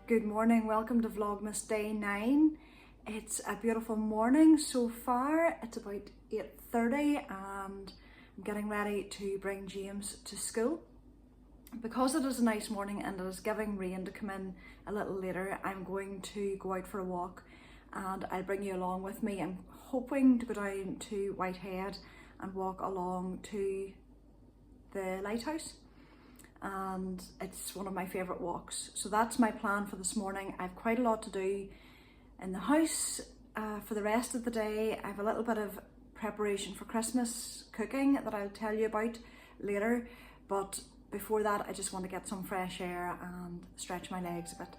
Good morning, welcome to Vlogmas Day 9. It's a beautiful morning so far. It's about 8:30 and I'm getting ready to bring James to school. Because it is a nice morning and it is giving rain to come in a little later, I'm going to go out for a walk and I'll bring you along with me. I'm hoping to go down to Whitehead and walk along to the lighthouse. And it's one of my favourite walks. So that's my plan for this morning. I have quite a lot to do in the house for the rest of the day. I have a little bit of preparation for Christmas cooking that I'll tell you about later. But before that, I just want to get some fresh air and stretch my legs a bit.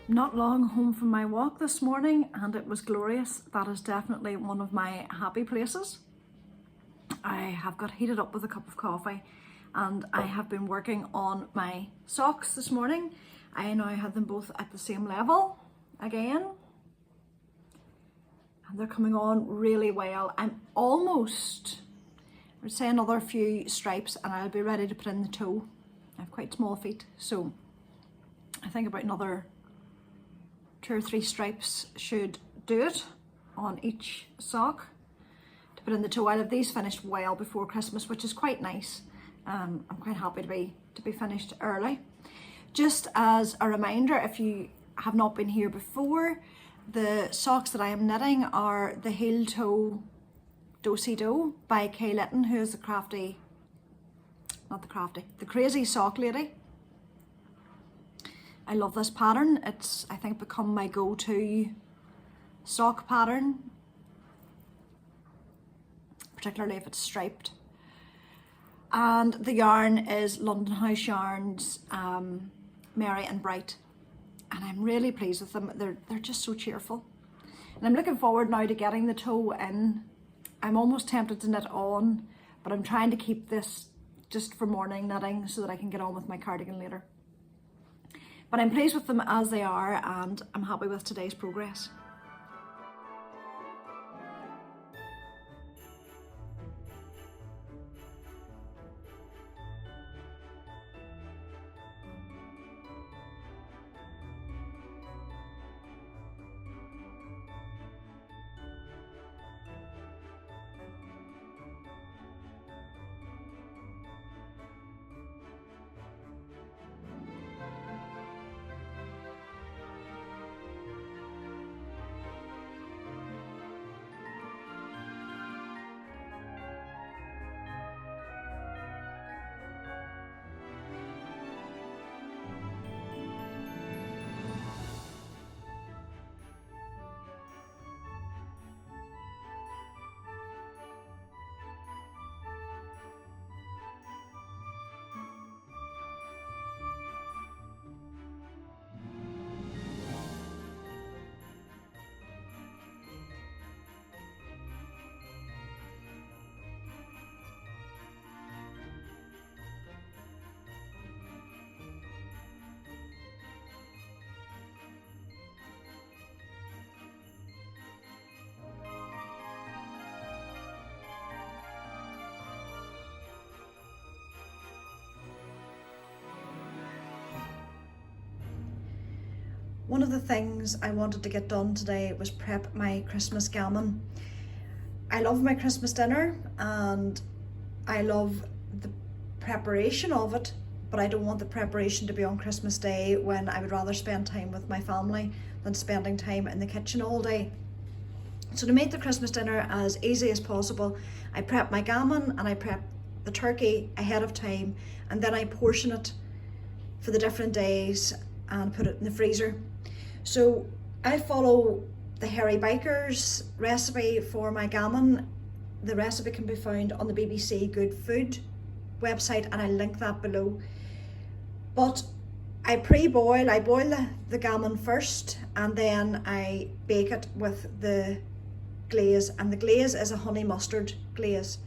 Not long home from my walk this morning and it was glorious. That is definitely one of my happy places. I have got heated up with a cup of coffee and I have been working on my socks this morning. I now have them both at the same level again and they're coming on really well. I'm almost, I'd say another few stripes and I'll be ready to put in the toe. I have quite small feet, so I think about another 2 or 3 stripes should do it on each sock to put in the toe. I'll have these finished well before Christmas, which is quite nice. I'm quite happy to be finished early. Just as a reminder, if you have not been here before, the socks that I am knitting are the Heel Toe Do-Si Do by Kay Litton, who is the crazy sock lady. I love this pattern. It's, I think, become my go-to sock pattern, particularly if it's striped. And the yarn is London House Yarns Merry and Bright. and I'm really pleased with them. They're just so cheerful. And I'm looking forward now to getting the toe in. I'm almost tempted to knit on, but I'm trying to keep this just for morning knitting so that I can get on with my cardigan later. But I'm pleased with them as they are, and I'm happy with today's progress. One of the things I wanted to get done today was prep my Christmas gammon. I love my Christmas dinner and I love the preparation of it, but I don't want the preparation to be on Christmas Day when I would rather spend time with my family than spending time in the kitchen all day. So to make the Christmas dinner as easy as possible, I prep my gammon and I prep the turkey ahead of time, and then I portion it for the different days and put it in the freezer. So I follow the Hairy Biker's recipe for my gammon. The recipe can be found on the BBC Good Food website, and I'll link that below. But I boil the gammon first, and then I bake it with the glaze, and the glaze is a honey mustard glaze.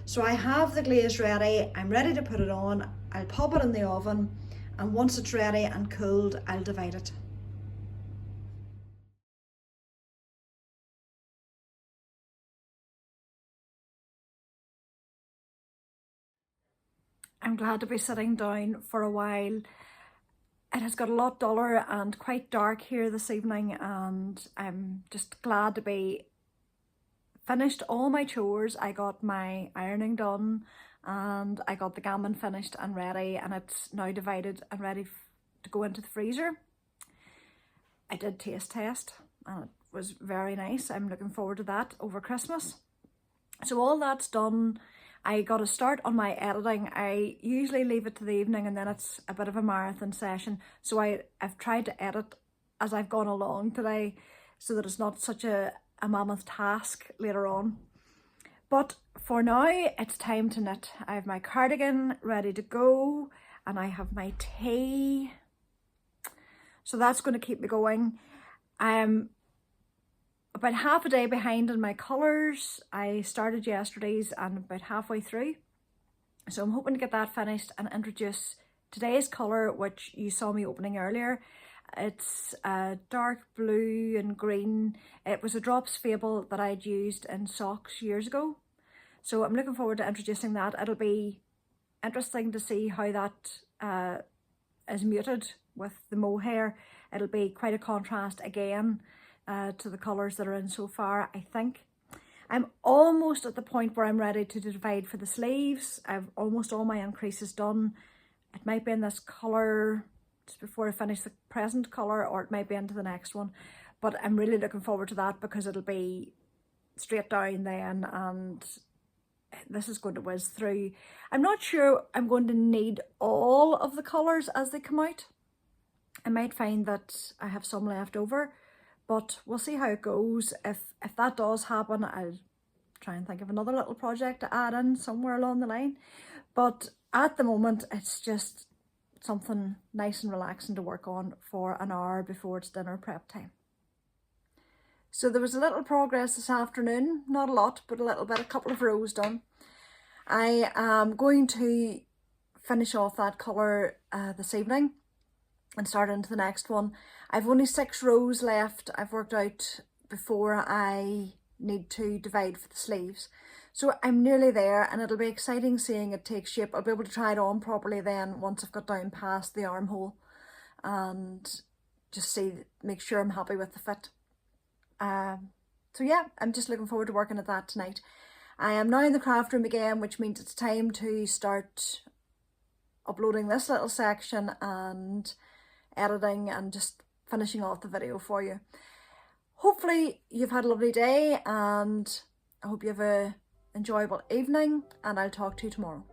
So I have the glaze ready, I'm ready to put it on, I'll pop it in the oven, and once it's ready and cooled, I'll divide it. I'm glad to be sitting down for a while. It has got a lot duller and quite dark here this evening, and I'm just glad to be finished all my chores. I got my ironing done and I got the gammon finished and ready, and it's now divided and ready to go into the freezer. I did taste test and it was very nice. I'm looking forward to that over Christmas. So all that's done. I got to start on my editing. I usually leave it to the evening and then it's a bit of a marathon session. So I've tried to edit as I've gone along today so that it's not such a mammoth task later on. But for now, it's time to knit. I have my cardigan ready to go and I have my tea. So that's going to keep me going. I'm about half a day behind in my colours. I started yesterday's and about halfway through. So I'm hoping to get that finished and introduce today's colour, which you saw me opening earlier. It's dark blue and green. It was a Drops Fable that I'd used in socks years ago. So I'm looking forward to introducing that. It'll be interesting to see how that is muted with the mohair. It'll be quite a contrast again to the colours that are in so far, I think. I'm almost at the point where I'm ready to divide for the sleeves. I've almost all my increases done. It might be in this colour just before I finish the present colour, or it might be into the next one. But I'm really looking forward to that because it'll be straight down then, and this is going to whiz through. I'm not sure I'm going to need all of the colours as they come out. I might find that I have some left over, but we'll see how it goes. If that does happen, I'll try and think of another little project to add in somewhere along the line. But at the moment, it's just something nice and relaxing to work on for an hour before it's dinner prep time. So there was a little progress this afternoon, not a lot, but a little bit, a couple of rows done. I am going to finish off that colour this evening and start into the next one. I've only 6 rows left. I've worked out before I need to divide for the sleeves. So I'm nearly there, and it'll be exciting seeing it take shape. I'll be able to try it on properly then once I've got down past the armhole and just make sure I'm happy with the fit. So yeah, I'm just looking forward to working at that tonight. I am now in the craft room again, which means it's time to start uploading this little section and editing and just finishing off the video for you. Hopefully you've had a lovely day, and I hope you have a enjoyable evening, and I'll talk to you tomorrow.